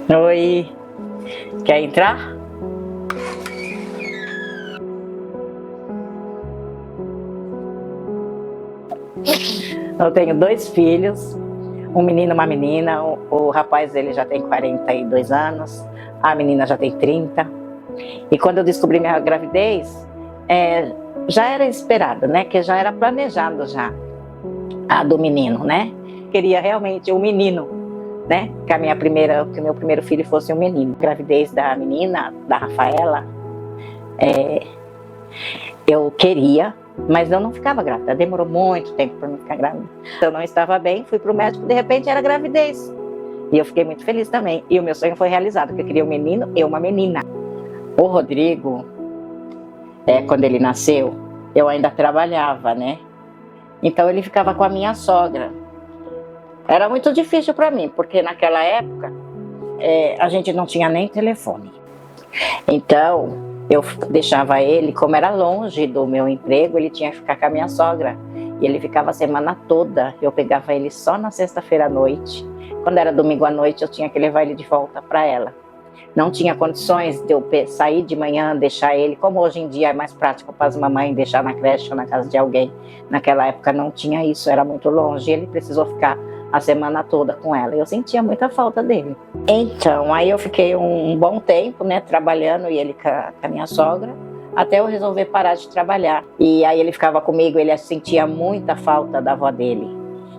Oi, quer entrar? Eu tenho 2 filhos, um menino e uma menina. O rapaz dele já tem 42 anos, a menina já tem 30. E quando eu descobri minha gravidez, já era esperado, né? Que já era planejado já a do menino, né? Queria realmente um menino, né? Que o meu primeiro filho fosse um menino. A gravidez da menina, da Rafaela, eu queria, mas eu não ficava grávida. Demorou muito tempo para mim ficar grávida. Eu não estava bem, fui para o médico, de repente era gravidez. E eu fiquei muito feliz também. E o meu sonho foi realizado, porque eu queria um menino e uma menina. O Rodrigo, quando ele nasceu, eu ainda trabalhava, né? Então ele ficava com a minha sogra. Era muito difícil para mim, porque naquela época a gente não tinha nem telefone. Então eu deixava ele, como era longe do meu emprego, ele tinha que ficar com a minha sogra. E ele ficava a semana toda. Eu pegava ele só na sexta-feira à noite. Quando era domingo à noite, eu tinha que levar ele de volta para ela. Não tinha condições de eu sair de manhã, deixar ele, como hoje em dia é mais prático para as mamães deixar na creche ou na casa de alguém. Naquela época não tinha isso, era muito longe. Ele precisou ficar a semana toda com ela. Eu sentia muita falta dele. Então, aí eu fiquei um bom tempo, né, trabalhando, e ele com a minha sogra, até eu resolver parar de trabalhar. E aí ele ficava comigo, ele sentia muita falta da avó dele.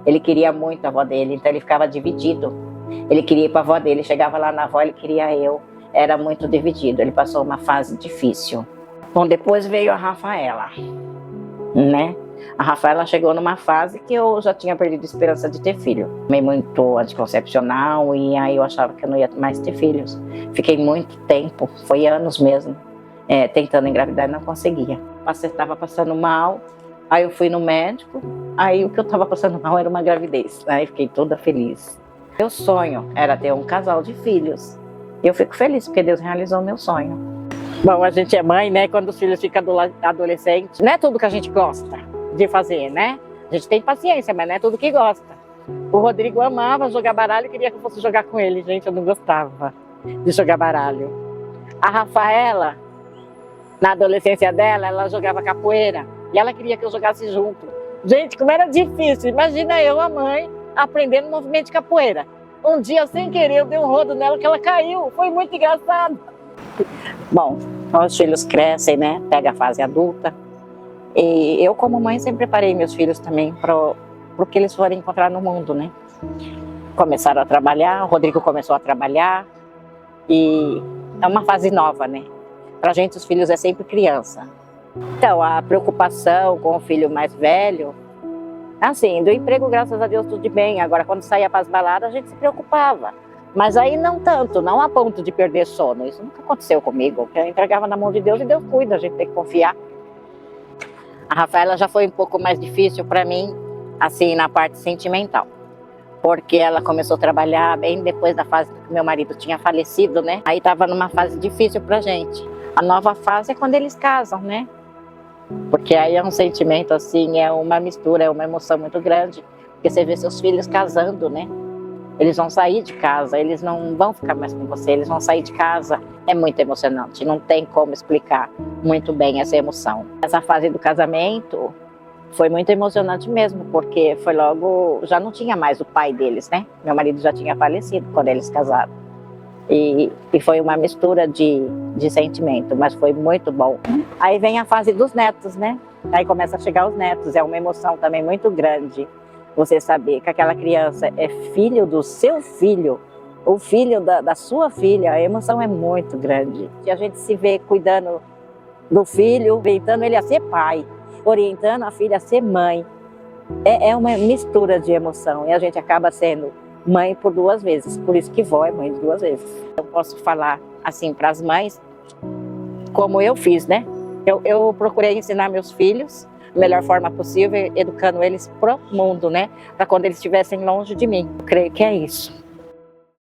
Ele queria muito a avó dele, então ele ficava dividido. Ele queria ir para a avó dele, chegava lá na avó, ele queria eu. Era muito dividido, ele passou uma fase difícil. Bom, depois veio a Rafaela, né? A Rafaela chegou numa fase que eu já tinha perdido a esperança de ter filho. Tomei muito anticoncepcional e aí eu achava que eu não ia mais ter filhos. Fiquei muito tempo, foi anos mesmo, tentando engravidar e não conseguia. Estava passando mal, aí eu fui no médico, aí o que eu estava passando mal era uma gravidez. Aí fiquei toda feliz. Meu sonho era ter um casal de filhos. Eu fico feliz porque Deus realizou o meu sonho. Bom, a gente é mãe, né? Quando os filhos ficam adolescentes, não é tudo que a gente gosta de fazer, né? A gente tem paciência, mas não é tudo que gosta. O Rodrigo amava jogar baralho e queria que eu fosse jogar com ele. Gente, eu não gostava de jogar baralho. A Rafaela, na adolescência dela, ela jogava capoeira e ela queria que eu jogasse junto. Gente, como era difícil. Imagina eu, a mãe, aprendendo movimento de capoeira. Um dia, sem querer, eu dei um rodo nela que ela caiu. Foi muito engraçado. Bom, os filhos crescem, né? Pega a fase adulta. E eu, como mãe, sempre preparei meus filhos também para o que eles forem encontrar no mundo, né? Começaram a trabalhar, o Rodrigo começou a trabalhar. E é uma fase nova, né? Pra gente, os filhos é sempre criança. Então, a preocupação com o filho mais velho, assim, do emprego, graças a Deus, tudo bem. Agora, quando saía para as baladas, a gente se preocupava. Mas aí não tanto, não a ponto de perder sono. Isso nunca aconteceu comigo. Eu entregava na mão de Deus e Deus cuida, a gente tem que confiar. A Rafaela já foi um pouco mais difícil para mim, assim, na parte sentimental. Porque ela começou a trabalhar bem depois da fase que meu marido tinha falecido, né? Aí estava numa fase difícil pra gente. A nova fase é quando eles casam, né? Porque aí é um sentimento assim, é uma mistura, é uma emoção muito grande. Porque você vê seus filhos casando, né? Eles vão sair de casa, eles não vão ficar mais com você, eles vão sair de casa. É muito emocionante, não tem como explicar muito bem essa emoção. Essa fase do casamento foi muito emocionante mesmo, porque foi logo, já não tinha mais o pai deles, né? Meu marido já tinha falecido quando eles casaram. E foi uma mistura de sentimento, mas foi muito bom. Aí vem a fase dos netos, né? Aí começa a chegar os netos, é uma emoção também muito grande. Você saber que aquela criança é filho do seu filho, ou filho da sua filha, a emoção é muito grande. E a gente se vê cuidando do filho, orientando ele a ser pai, orientando a filha a ser mãe. É uma mistura de emoção e a gente acaba sendo mãe por 2 vezes, por isso que vó é mãe de 2 vezes. Eu posso falar assim para as mães, como eu fiz, né? Eu procurei ensinar meus filhos da melhor forma possível, educando eles pro mundo, né? Para quando eles estivessem longe de mim. Eu creio que é isso.